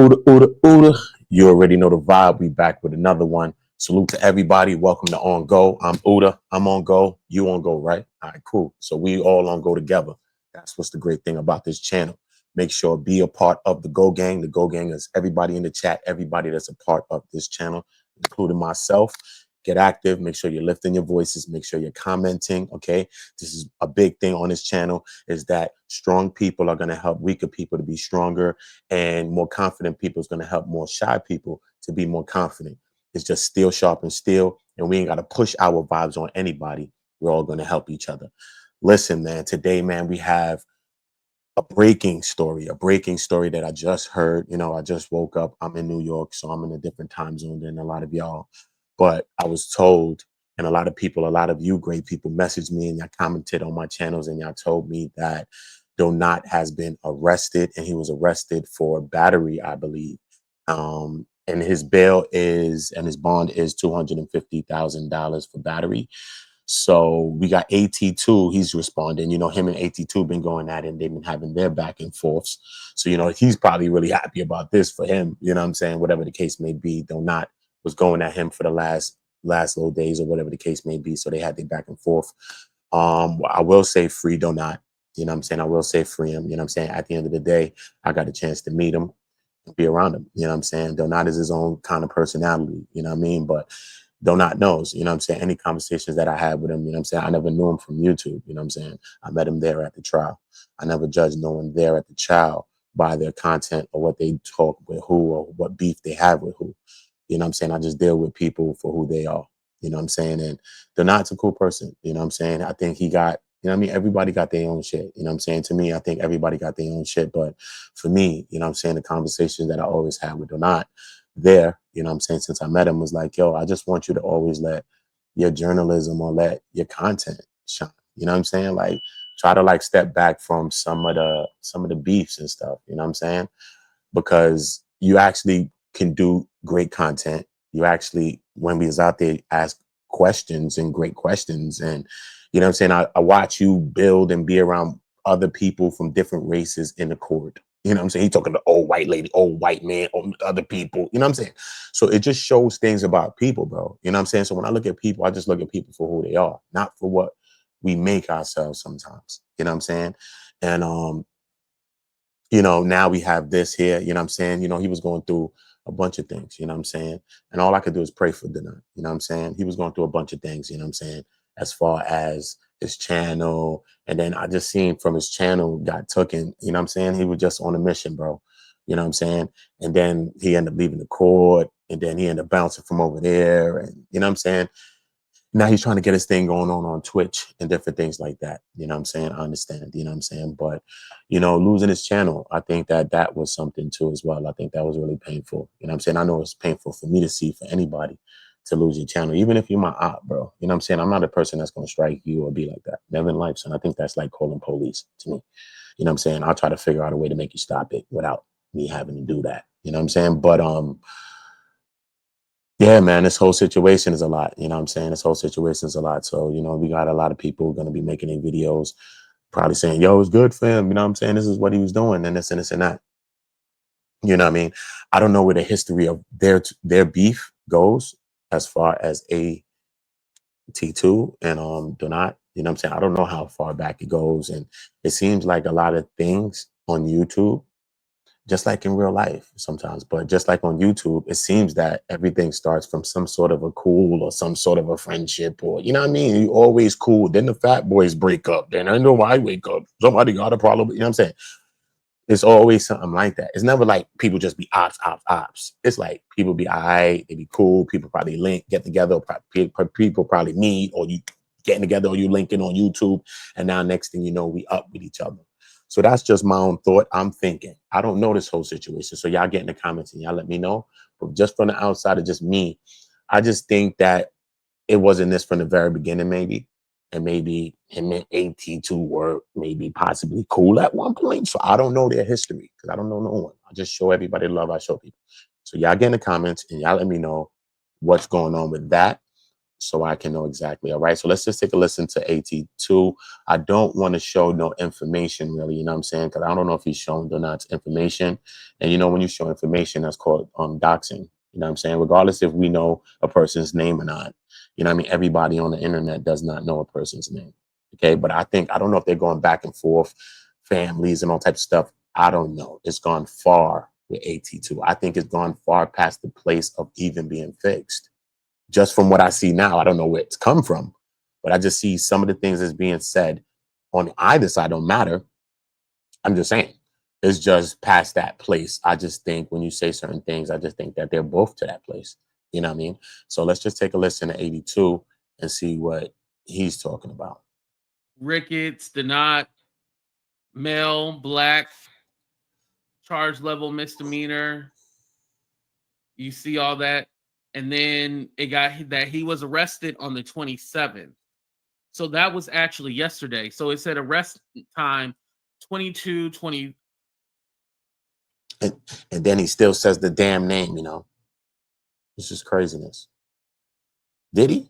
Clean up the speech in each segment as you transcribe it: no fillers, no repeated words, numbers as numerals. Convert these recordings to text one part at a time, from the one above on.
Ooda, ooda, ooda. You already know the vibe. We back with another one. Salute to everybody. Welcome to On Go. I'm Ooda. I'm on go. You on go, right? All right, cool. So we all on go together. That's what's the great thing about this channel. Make sure be a part of the Go Gang. The Go Gang is everybody in the chat, everybody that's a part of this channel, including myself. Get active. Make sure you're lifting your voices. Make sure you're commenting. Okay. This is a big thing on this channel is that strong people are going to help weaker people to be stronger, and more confident people is going to help more shy people to be more confident. It's just steel sharpens steel, and we ain't got to push our vibes on anybody. We're all going to help each other. Listen, man, today, man, we have a breaking story that I just heard. You know, I just woke up. I'm in New York, so I'm in a different time zone than a lot of y'all. But I was told, and a lot of people, a lot of you great people messaged me and y'all commented on my channels and y'all told me that Donat has been arrested, and he was arrested for battery, I believe. And his bail is, and his bond is $250,000 for battery. So we got AT2. He's responding. You know, him and AT2 been going at it, and they've been having their back and forths. So, you know, he's probably really happy about this for him. You know what I'm saying? Whatever the case may be, Donat was going at him for the last little days or whatever the case may be. So they had their back and forth. I will say free Donat. You know what I'm saying? I will say free him. You know what I'm saying? At the end of the day, I got a chance to meet him and be around him. You know what I'm saying? Donat is his own kind of personality. You know what I mean? But Donat knows, you know what I'm saying? Any conversations that I had with him, you know what I'm saying? I never knew him from YouTube, you know what I'm saying? I met him there at the trial. I never judged no one there at the trial by their content or what they talk with who or what beef they have with who. You know what I'm saying? I just deal with people for who they are. You know what I'm saying? And Donat's a cool person. You know what I'm saying? I think he got, you know what I mean? Everybody got their own shit. You know what I'm saying? To me, I think everybody got their own shit. But for me, you know what I'm saying? The conversations that I always had with Donat there, you know what I'm saying, since I met him, was like, yo, I just want you to always let your journalism or let your content shine. You know what I'm saying? Like, try to like step back from some of the beefs and stuff. You know what I'm saying? Because you actually can do great content. You actually, when we was out there, ask questions and great questions. And you know what I'm saying? I watch you build and be around other people from different races in the court. You know what I'm saying? He talking to old white lady, old white man, other people. You know what I'm saying? So it just shows things about people, bro. You know what I'm saying? So when I look at people, I just look at people for who they are, not for what we make ourselves sometimes. You know what I'm saying? And you know, now we have this here, you know what I'm saying? You know, he was going through a bunch of things, you know what I'm saying? And all I could do is pray for dinner, you know what I'm saying? He was going through a bunch of things, you know what I'm saying? As far as his channel. And then I just seen from his channel got taken, you know what I'm saying? He was just on a mission, bro. You know what I'm saying? And then he ended up leaving the court, and then he ended up bouncing from over there. And you know what I'm saying? Now he's trying to get his thing going on Twitch and different things like that. You know what I'm saying? I understand, you know what I'm saying? But, you know, losing his channel, I think that was something too as well. I think that was really painful. You know what I'm saying? I know it's painful for me to see, for anybody to lose your channel, even if you're my op, bro. You know what I'm saying? I'm not a person that's going to strike you or be like that. Never in life, son. I think that's like calling police to me. You know what I'm saying? I'll try to figure out a way to make you stop it without me having to do that. You know what I'm saying? But, yeah, man, this whole situation is a lot. You know what I'm saying? This whole situation is a lot. So, you know, we got a lot of people going to be making their videos, probably saying, yo, it's good for him. You know what I'm saying? This is what he was doing, and this and this and that. You know what I mean? I don't know where the history of their beef goes as far as AT2 and Donat. You know what I'm saying? I don't know how far back it goes. And it seems like a lot of things on YouTube, just like in real life sometimes, but just like on YouTube, it seems that everything starts from some sort of a cool or some sort of a friendship, or, you know what I mean? You always cool. Then the fat boys break up. Then I know why I wake up. Somebody got a problem. You know what I'm saying? It's always something like that. It's never like people just be ops. It's like people be all right, they be cool. People probably get together. People probably meet, or you getting together, or you linking on YouTube. And now next thing you know, we up with each other. So that's just my own thought. I'm thinking. I don't know this whole situation. So y'all get in the comments and y'all let me know. But just from the outside of just me, I just think that it wasn't this from the very beginning, maybe. And maybe him and AT2 were maybe possibly cool at one point. So I don't know their history, because I don't know no one. I just show everybody love I show people. So y'all get in the comments and y'all let me know what's going on with that. so I can know exactly. All right. So let's just take a listen to AT2. I don't want to show no information really, you know what I'm saying? Because I don't know if he's showing or not information. And when you show information, that's called doxing. You know what I'm saying? Regardless if we know a person's name or not. You know what I mean? Everybody on the internet does not know a person's name. Okay. But I don't know if they're going back and forth, families and all types of stuff. I don't know. It's gone far with AT2. I think it's gone far past the place of even being fixed. Just from what I see now, I don't know where it's come from, but I just see some of the things that's being said on either side don't matter. I'm just saying it's just past that place. I just think when you say certain things, I just think that they're both to that place. You know what I mean? So let's just take a listen to 82 and see what he's talking about. Ricketts, Denot, male, black, charge level misdemeanor. You see all that. And then it got that he was arrested on the 27th. So that was actually yesterday. So it said arrest time 22:20. And then he still says the damn name, This is craziness. Did he?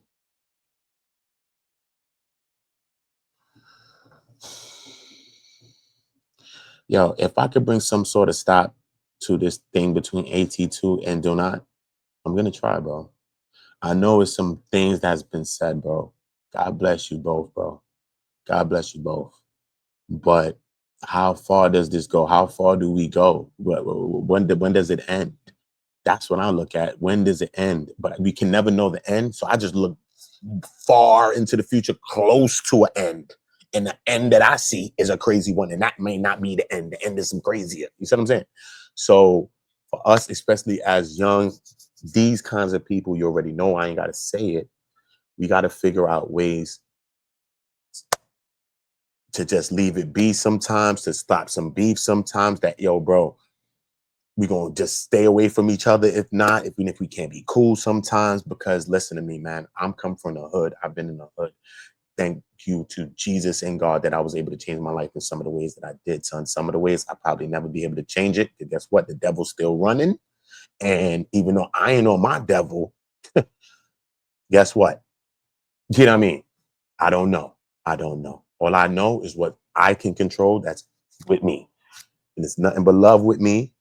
Yo, if I could bring some sort of stop to this thing between AT2 and Donut, I'm gonna try, bro. I know it's some things that's been said, bro. God bless you both, bro. God bless you both. But how far does this go? How far do we go? When does it end? That's what I look at. When does it end? But we can never know the end. So I just look far into the future, close to an end. And the end that I see is a crazy one. And that may not be the end. The end is some crazier. You see what I'm saying? So for us, especially as young, these kinds of people, you already know, I ain't got to say it. We got to figure out ways to just leave it be sometimes, to stop some beef sometimes, that, yo, bro, we gonna just stay away from each other. If not, even if we can't be cool sometimes, because listen to me, man, I'm come from the hood. I've been in the hood. Thank you to Jesus and God that I was able to change my life in some of the ways that I did, son. Some of the ways I probably never be able to change it. Because guess what? The devil's still running. And even though I ain't on my devil, guess what? You know what I mean? I don't know. I don't know. All I know is what I can control. That's with me. And it's nothing but love with me.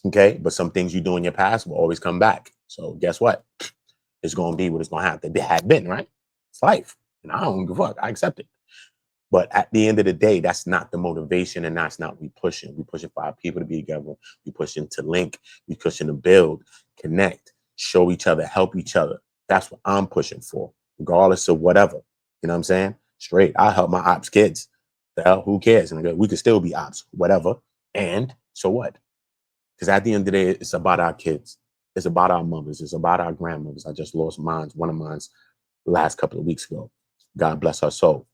Okay. But some things you do in your past will always come back. So guess what? It's going to be what it's going to have to have been, right? It's life. And I don't give a fuck. I accept it. But at the end of the day, that's not the motivation, and that's not what we pushing. We pushing for our people to be together. We pushing to link. We pushing to build, connect, show each other, help each other. That's what I'm pushing for, regardless of whatever. You know what I'm saying? Straight. I help my ops kids. The hell, who cares? And we could still be ops, whatever. And so what? Because at the end of the day, it's about our kids. It's about our mothers. It's about our grandmothers. I just lost one of mine's last couple of weeks ago. God bless her soul.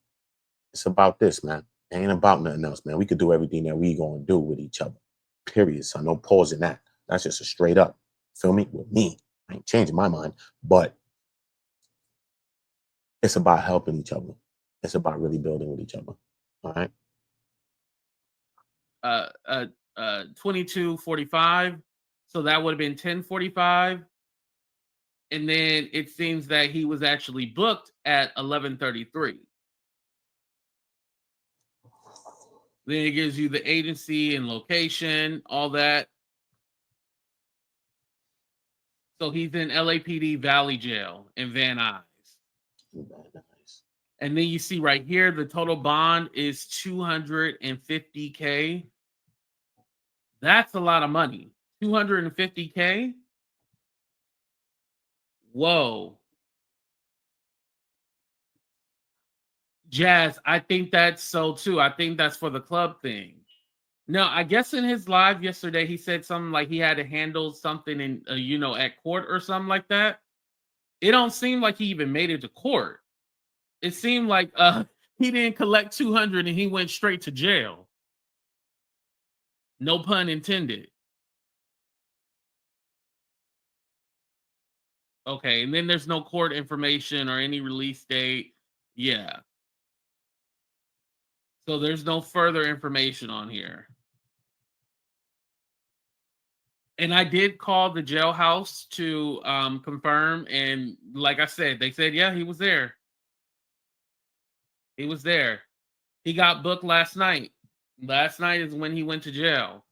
It's about this, man. It ain't about nothing else, man. We could do everything that we gonna do with each other. Period. So no pause in that. That's just a straight up. Feel me? With me. I ain't changing my mind. But it's about helping each other. It's about really building with each other. All right. 22:45. So that would have been 10:45. And then it seems that he was actually booked at 11:33. Then it gives you the agency and location, all that. So he's in LAPD Valley Jail in Van Nuys. Nice. And then you see right here, the total bond is $250K. That's a lot of money. $250K. Whoa. Jazz, I think that's so too. I think that's for the club thing. No, I guess in his live yesterday, he said something like he had to handle something in, at court or something like that. It don't seem like he even made it to court. It seemed like he didn't collect 200 and he went straight to jail. No pun intended. Okay, and then there's no court information or any release date. Yeah. So there's no further information on here. And I did call the jailhouse to confirm, and like I said, they said, yeah, he was there. He was there. He got booked last night. Last night is when he went to jail.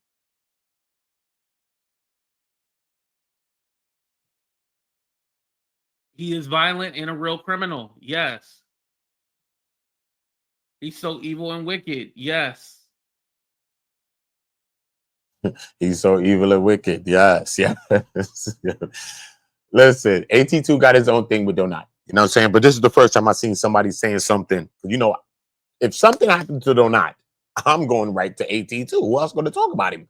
He is violent and a real criminal. Yes. He's so evil and wicked. Yes. He's so evil and wicked. Yes, yeah. Listen, AT2 got his own thing with Donut. You know what I'm saying? But this is the first time I've seen somebody saying something. You know, if something happened to Donut, I'm going right to AT2. Who else going to talk about him?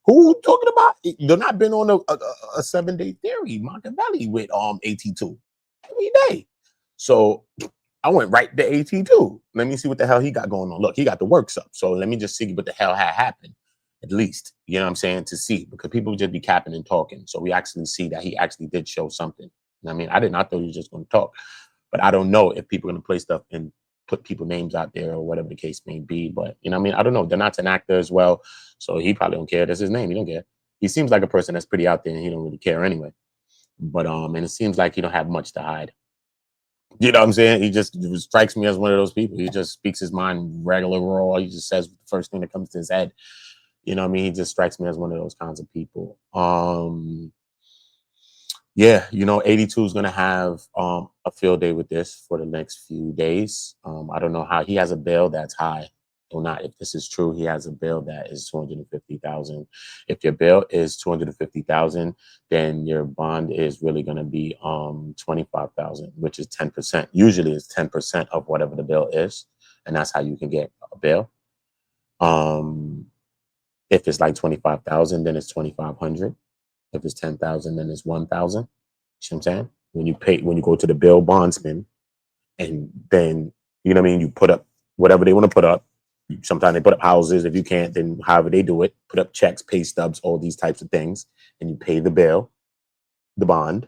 Who talking about? They're not been on a 7-day theory, Machiavelli with AT2 every day. So I went right to AT2. Let me see what the hell he got going on. Look, he got the works up. So let me just see what the hell had happened. At least, you know what I'm saying, to see, because people just be capping and talking. So we actually see that he actually did show something. You know what I mean, I did not thought he was just going to talk, but I don't know if people are going to play stuff and put people names out there or whatever the case may be. But you know what I mean, I don't know. They're not an actor as well, so he probably don't care. That's his name. He don't care. He seems like a person that's pretty out there, and he don't really care anyway. But and it seems like he don't have much to hide. You know what I'm saying? He just strikes me as one of those people. He just speaks his mind regular raw. He just says the first thing that comes to his head. You know what I mean? He just strikes me as one of those kinds of people. Yeah, you know, 82 is gonna have a field day with this for the next few days. I don't know how he has a bail that's high or not. If this is true, he has a bail that is 250,000. If your bail is 250,000, then your bond is really gonna be 25,000, which is 10%. Usually it's 10% of whatever the bill is, and that's how you can get a bail. Um, if it's like 25,000, then it's 2,500. If it's 10,000, then it's 1,000. You see what I'm saying? When you go to the bill bondsman, and then you know what I mean, you put up whatever they want to put up. Sometimes they put up houses. If you can't, then however they do it, put up checks, pay stubs, all these types of things, and you pay the bill, the bond,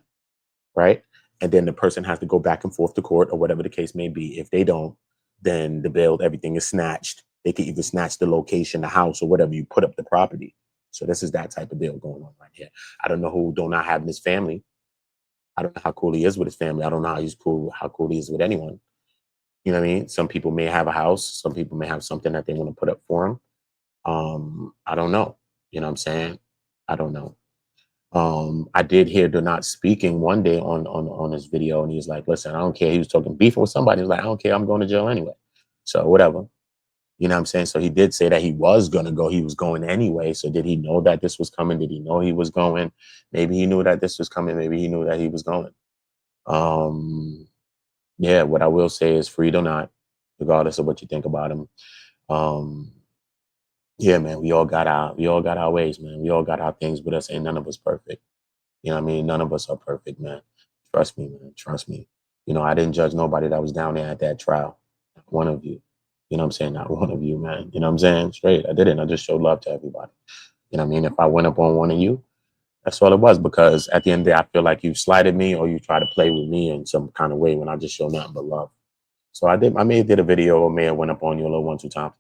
right? And then the person has to go back and forth to court or whatever the case may be. If they don't, then the bill, everything is snatched. They could even snatch the location, the house, or whatever you put up the property. So this is that type of deal going on right here. I don't know who do not have in his family. I don't know how cool he is with his family. I don't know how cool he is with anyone. You know what I mean? Some people may have a house. Some people may have something that they want to put up for him. I don't know. You know what I'm saying? I don't know. I did hear Donat speaking one day on his video, and he was like, "Listen, I don't care." He was talking beefing with somebody. He was like, "I don't care. I'm going to jail anyway." So whatever. You know what I'm saying? So he did say that he was going to go. He was going anyway. So did he know that this was coming? Did he know he was going? Maybe he knew that this was coming. Maybe he knew that he was going. Um, yeah, what I will say is free or not, regardless of what you think about him. Um, yeah, man, we all got our ways, man. We all got our things with us. Ain't none of us perfect. You know what I mean? None of us are perfect, man. Trust me, man. Trust me. You know, I didn't judge nobody that was down there at that trial. Not one of you. You know what I'm saying? Not one of you, man. You know what I'm saying? Straight. I didn't. I just showed love to everybody. You know what I mean? If I went up on one of you, that's all it was. Because at the end of the day, I feel like you slighted me or you try to play with me in some kind of way when I just show nothing but love. So I may have did a video or may have went up on you a little 1, 2 times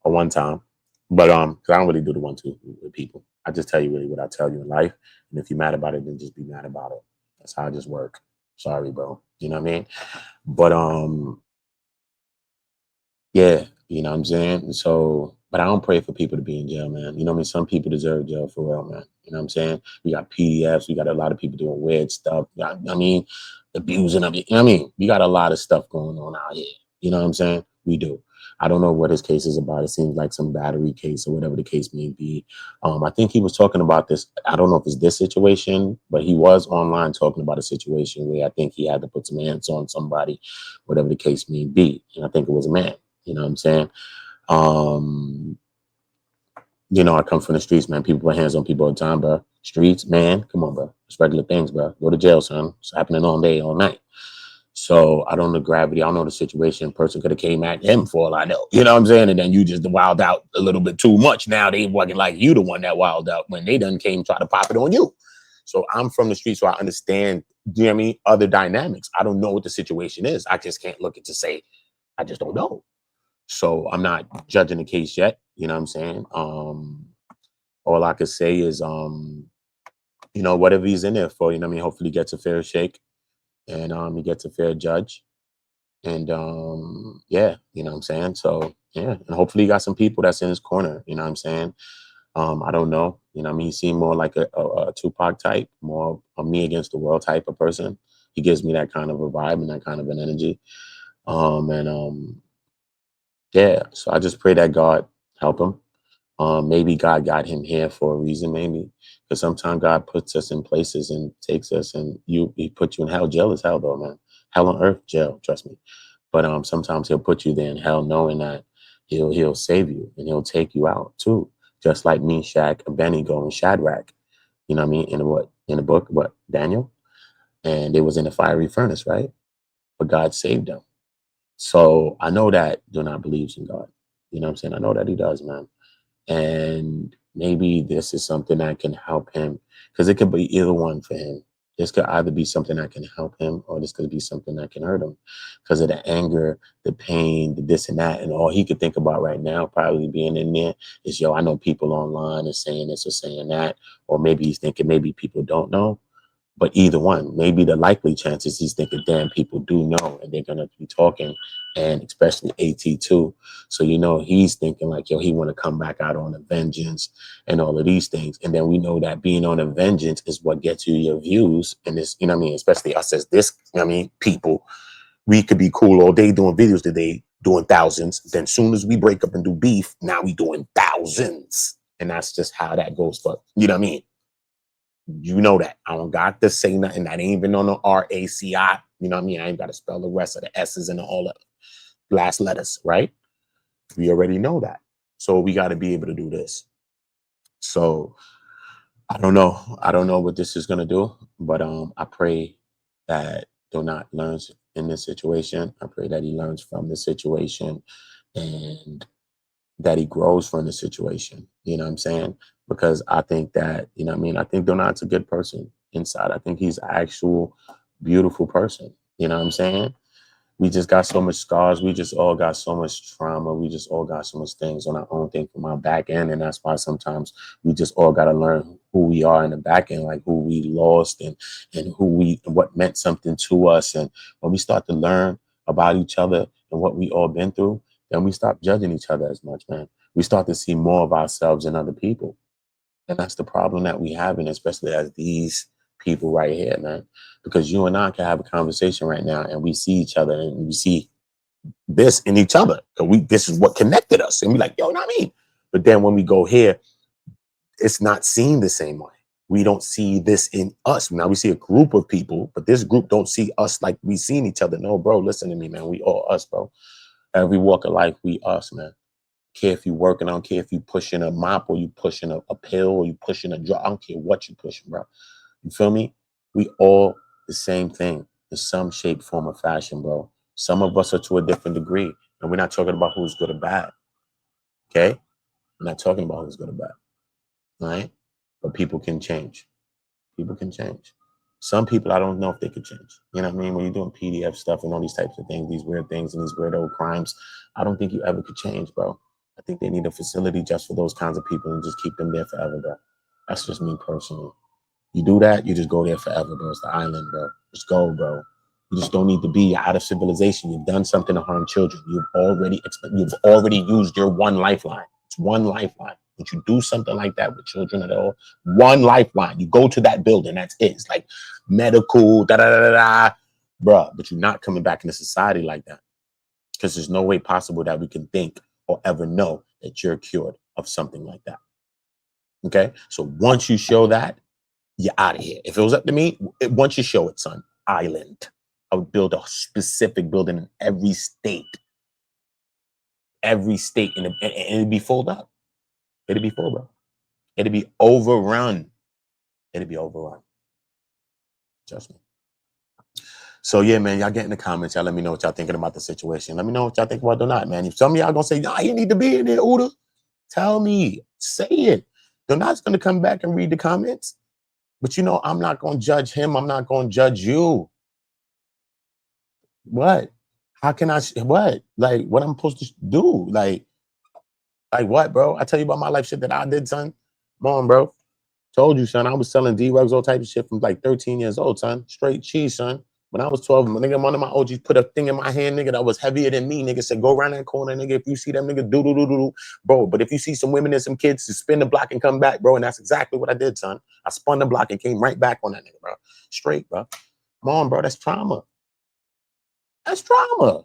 or one time. But 'cause I don't really do the 1, 2 with people. I just tell you really what I tell you in life. And if you're mad about it, then just be mad about it. That's how I just work. Sorry, bro. You know what I mean? But yeah, you know what I'm saying? So, but I don't pray for people to be in jail, man. You know what I mean? Some people deserve jail for real, man. You know what I'm saying? We got PDFs, we got a lot of people doing weird stuff. I mean, abusing of it. You know what I mean? We got a lot of stuff going on out here. You know what I'm saying? We do. I don't know what his case is about. It seems like some battery case or whatever the case may be. I think he was talking about this. I don't know if it's this situation, but he was online talking about a situation where I think he had to put some hands on somebody, whatever the case may be. And I think it was a man. You know what I'm saying? Um, you know, I come from the streets, man. People put hands on people all the time, bro. Streets, man. Come on, bro. It's regular things, bro. Go to jail, son. It's happening all day, all night. So I don't know the gravity. I don't know the situation. Person could have came at him for all I know. You know what I'm saying? And then you just wild out a little bit too much. Now they fucking like you the one that wild out when they done came try to pop it on you. So I'm from the street, so I understand, you know what I mean, other dynamics. I don't know what the situation is. I just can't look at to say, I just don't know. So I'm not judging the case yet. You know what I'm saying? All I could say is you know, whatever he's in there for, you know what I mean? Hopefully he gets a fair shake, and he gets a fair judge. And yeah, you know what I'm saying? So yeah, and hopefully he got some people that's in his corner, you know what I'm saying? I don't know. You know what I mean? He seemed more like a Tupac type, more a me against the world type of person. He gives me that kind of a vibe and that kind of an energy. And yeah, so I just pray that God help him. Maybe God got him here for a reason, maybe. Because sometimes God puts us in places and takes us, and he put you in hell. Jail is hell though, man. Hell on earth, jail, trust me. But sometimes he'll put you there in hell knowing that he'll save you and he'll take you out too. Just like me, Shaq, Abednego, and Shadrach. You know what I mean? In the book, what, Daniel? And they was in the fiery furnace, right? But God saved them. So I know that Donat believes in God. You know what I'm saying? I know that he does, man. And maybe this is something that can help him, because it could be either one for him. This could either be something that can help him, or this could be something that can hurt him because of the anger, the pain, the this and that. And all he could think about right now, probably being in there, is, yo, I know people online are saying this or saying that. Or maybe he's thinking maybe people don't know. But either one, maybe the likely chances he's thinking, damn, people do know and they're going to be talking, and especially AT2. So, you know, he's thinking like, yo, he want to come back out on a vengeance and all of these things. And then we know that being on a vengeance is what gets you your views. And this, you know what I mean? Especially us as this, you know what I mean, people, we could be cool all day doing videos today, doing thousands. Then soon as we break up and do beef, now we doing thousands. And that's just how that goes for, you know what I mean? You know that. I don't got to say nothing. That ain't even on the RACI. You know what I mean? I ain't got to spell the rest of the S's and all the last letters, right? We already know that. So we got to be able to do this. So I don't know. I don't know what this is gonna do, but I pray that Donat learns in this situation. I pray that he learns from the situation, and that he grows from the situation. You know what I'm saying? Because I think that, you know what I mean? I think Donat's a good person inside. I think he's an actual beautiful person. You know what I'm saying? We just got so much scars. We just all got so much trauma. We just all got so much things on our own thing from our back end. And that's why sometimes we just all got to learn who we are in the back end, like who we lost, and what meant something to us. And when we start to learn about each other and what we all been through, then we stop judging each other as much, man. We start to see more of ourselves in other people. And that's the problem that we have, and especially as these people right here, man. Because you and I can have a conversation right now, and we see each other, and we see this in each other. This is what connected us. And we like, yo, you know what I mean? But then when we go here, it's not seen the same way. We don't see this in us. Now we see a group of people, but this group don't see us like we seen each other. No, bro, listen to me, man. We all us, bro. Every walk of life, we us, man. Care if you working, I don't care if you pushing a mop, or you pushing a pill, or you pushing a drug. I don't care what you pushing, bro. You feel me? We all the same thing in some shape, form, or fashion, bro. Some of us are to a different degree, and we're not talking about who's good or bad. Okay, we're not talking about who's good or bad, right? But people can change. People can change. Some people, I don't know if they could change. You know what I mean? When you're doing PDF stuff and all these types of things, these weird things and these weird old crimes, I don't think you ever could change, bro. I think they need a facility just for those kinds of people and just keep them there forever, bro. That's just me personally. You do that, you just go there forever, bro. It's the island, bro. Just go, bro. You just don't need to be out of civilization. You've done something to harm children. You've already used your one lifeline. It's one lifeline. Would you do something like that with children at all? One lifeline. You go to that building. That's it. It's like medical, da da da da da, bro. But you're not coming back into society like that, because there's no way possible that we can think or ever know that you're cured of something like that. Okay. So once you show that, you're out of here. If it was up to me, once you show it, son, island, I would build a specific building in every state, and it'd be full up. It'd be full, bro. It'd be overrun. It'd be overrun. Trust me. So yeah, man, y'all get in the comments. Y'all let me know what y'all thinking about the situation. Let me know what y'all think about Donat, man. If some of y'all gonna say, nah, you need to be in there, Uda, tell me. Say it. Donat's gonna come back and read the comments. But you know, I'm not gonna judge him. I'm not gonna judge you. What? How can I? What? Like, what I'm supposed to do? Like what, bro? I tell you about my life shit that I did, son. Come on, bro. Told you, son. I was selling D-Rugs, all type of shit from like 13 years old, son. Straight cheese, son. When I was 12, nigga, one of my OGs put a thing in my hand, nigga, that was heavier than me. Nigga said, go around that corner, nigga. If you see them, nigga, do. Bro, but if you see some women and some kids, to spin the block and come back, bro. And that's exactly what I did, son. I spun the block and came right back on that nigga, bro. Straight, bro. Come on, bro. That's trauma. That's trauma.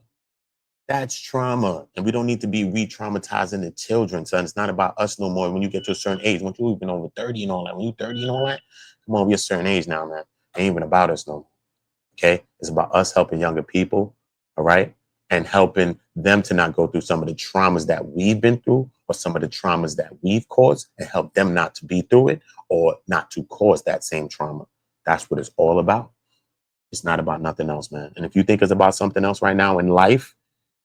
That's trauma. And we don't need to be re-traumatizing the children, son. It's not about us no more when you get to a certain age. Once you've been over 30 and all that, when you 30 and all that, come on, we're a certain age now, man. Ain't even about us no more. Okay? It's about us helping younger people, all right? And helping them to not go through some of the traumas that we've been through or some of the traumas that we've caused and help them not to be through it or not to cause that same trauma. That's what it's all about. It's not about nothing else, man. And if you think it's about something else right now in life,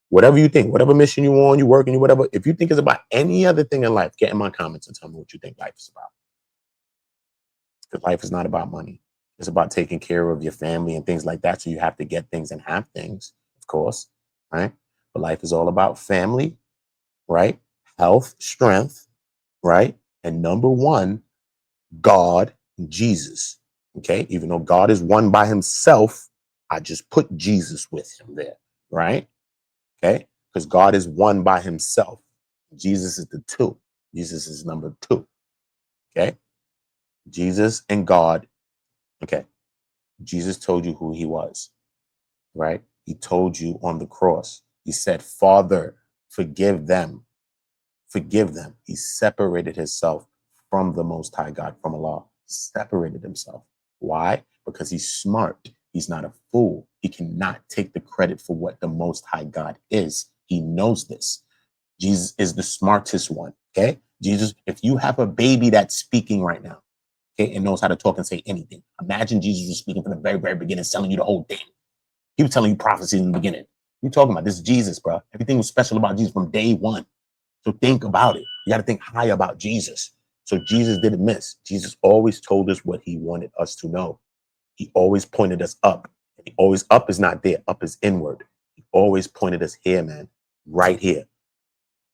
whatever you think, whatever mission you on, you working, you whatever, if you think it's about any other thing in life, get in my comments and tell me what you think life is about. Because life is not about money. It's about taking care of your family and things like that. So you have to get things and have things, of course, right? But life is all about family, right? Health, strength, right? And number one, God, Jesus. Okay. Even though God is one by himself, I just put Jesus with him there, right? Okay. Because God is one by himself. Jesus is the two. Jesus is number two. Okay. Jesus and God. Okay. Jesus told you who he was, right? He told you on the cross. He said, Father, forgive them. Forgive them. He separated himself from the Most High God, from Allah. He separated himself. Why? Because he's smart. He's not a fool. He cannot take the credit for what the Most High God is. He knows this. Jesus is the smartest one. Okay. Jesus, if you have a baby that's speaking right now, okay, and knows how to talk and say anything, imagine Jesus was speaking from the very, very beginning, telling you the whole thing. He was telling you prophecy in the beginning. You talking about this is Jesus, bro. Everything was special about Jesus from day one. So think about it. You got to think high about Jesus. So Jesus didn't miss. Jesus always told us what he wanted us to know. He always pointed us up. He always, up is not there. Up is inward. He always pointed us here, man. Right here.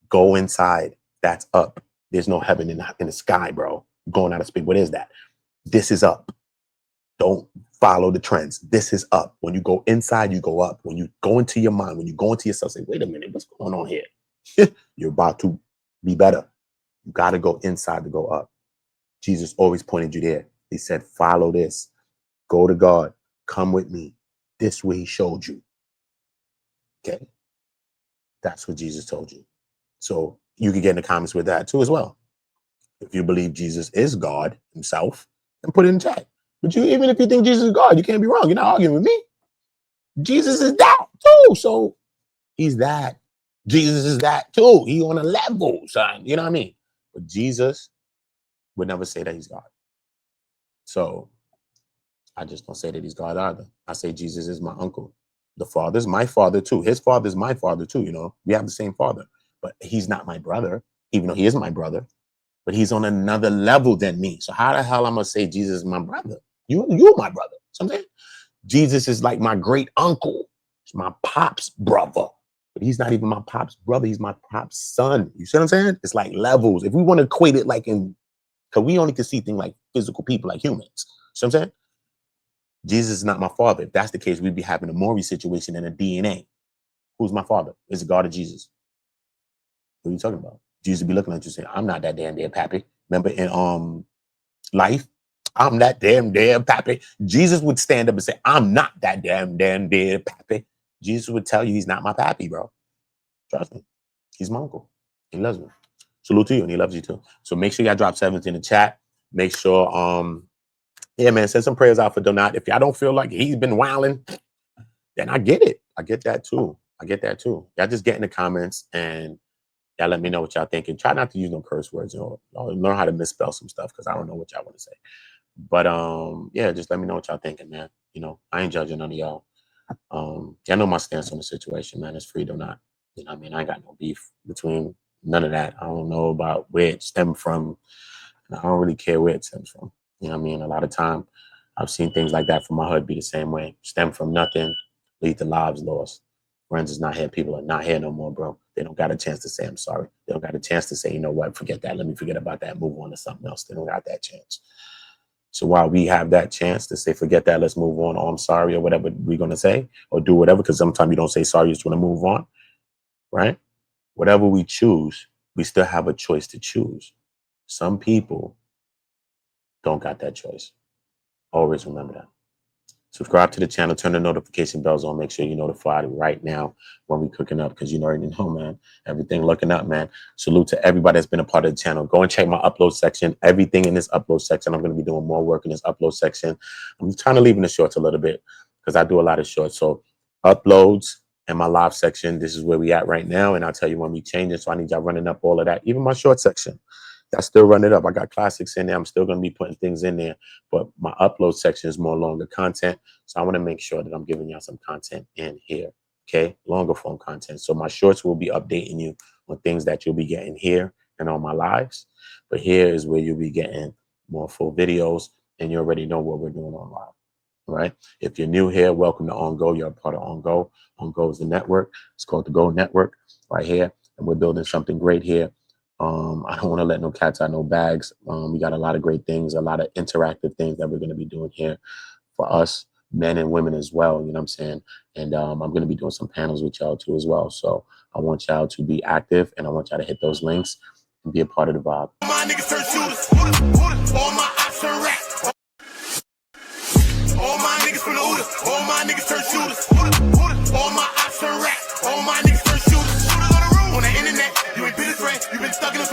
Go inside. That's up. There's no heaven in the sky, bro. Going out of space. What is that? This is up. Don't follow the trends. This is up. When you go inside, you go up. When you go into your mind, when you go into yourself, say, wait a minute, what's going on here? You're about to be better. You got to go inside to go up. Jesus always pointed you there. He said, follow this. Go to God. Come with me. This way he showed you. Okay. That's what Jesus told you. So you can get in the comments with that too as well. If you believe Jesus is God himself, then put it in chat. But you, even if you think Jesus is God, you can't be wrong. You're not arguing with me. Jesus is that too. So he's that. Jesus is that too. He on a level, son. You know what I mean? But Jesus would never say that he's God. So I just don't say that he's God either. I say Jesus is my uncle. The father's my father too. His father's my father too. You know, we have the same father, but he's not my brother, even though he is my brother. But he's on another level than me. So how the hell I'm gonna say Jesus is my brother? You're my brother. Something. Jesus is like my great uncle. It's my pop's brother. But he's not even my pop's brother. He's my pop's son. You see what I'm saying? It's like levels. If we want to equate it like in, because we only can see things like physical people, like humans. See what I'm saying? Jesus is not my father. If that's the case, we'd be having a Maury situation and a DNA. Who's my father? Is it God or Jesus? What are you talking about? Jesus would be looking at you saying, I'm not that damn dead pappy. Remember in life, I'm that damn pappy. Jesus would stand up and say, I'm not that damn dead pappy. Jesus would tell you he's not my pappy, bro. Trust me. He's my uncle. He loves me. Salute to you, and he loves you too. So make sure y'all drop 7s in the chat. Make sure, yeah, man, send some prayers out for Donat. If y'all don't feel like he's been wilding, then I get it. I get that too. I get that too. Y'all just get in the comments and y'all let me know what y'all think. And try not to use no curse words. You know, learn how to misspell some stuff because I don't know what y'all want to say. But yeah, just let me know what y'all thinking, man. You know, I ain't judging none of y'all. Y'all know my stance on the situation, man. It's free or not. You know what I mean? I ain't got no beef between none of that. I don't know about where it stemmed from. And I don't really care where it stems from. You know what I mean? A lot of time I've seen things like that from my hood be the same way. Stem from nothing, lead to lives lost. Friends is not here. People are not here no more, bro. They don't got a chance to say I'm sorry. They don't got a chance to say, you know what, forget that. Let me forget about that. Move on to something else. They don't got that chance. So while we have that chance to say, forget that, let's move on, or I'm sorry, or whatever we're going to say, or do whatever, because sometimes you don't say sorry, you just want to move on, right? Whatever we choose, we still have a choice to choose. Some people don't got that choice. Always remember that. Subscribe to the channel, turn the notification bells on, make sure you're notified right now when we're cooking up, because you already know, man, everything looking up, man. Salute to everybody that's been a part of the channel. Go and check my upload section. Everything in this upload section. I'm going to be doing more work in this upload section. I'm trying to leave in the shorts a little bit because I do a lot of shorts. So uploads and my live section, this is where we at right now. And I'll tell you when we change it. So I need y'all running up all of that. Even my short section. I still run it up. I got classics in there. I'm still going to be putting things in there, but my upload section is more longer content. So I want to make sure that I'm giving y'all some content in here. Okay. Longer form content. So my shorts will be updating you on things that you'll be getting here and on my lives. But here is where you'll be getting more full videos, and you already know what we're doing on live. All right. If you're new here, welcome to On Go. You're a part of On Go. On Go is the network. It's called the Go Network right here. And we're building something great here. I don't want to let no cats out no bags. We got a lot of great things, a lot of interactive things that we're going to be doing here for us, men and women as well. You know what I'm saying? And I'm going to be doing some panels with y'all too as well. So I want y'all to be active, and I want y'all to hit those links and be a part of the vibe. All my niggas turn shooters. All my ops turn rats. All my niggas from the Ootaongo. All my niggas turn shooters. All my ops turn rats. All my niggas turn shooters. On the internet, you ain't been a threat. You been stuck in a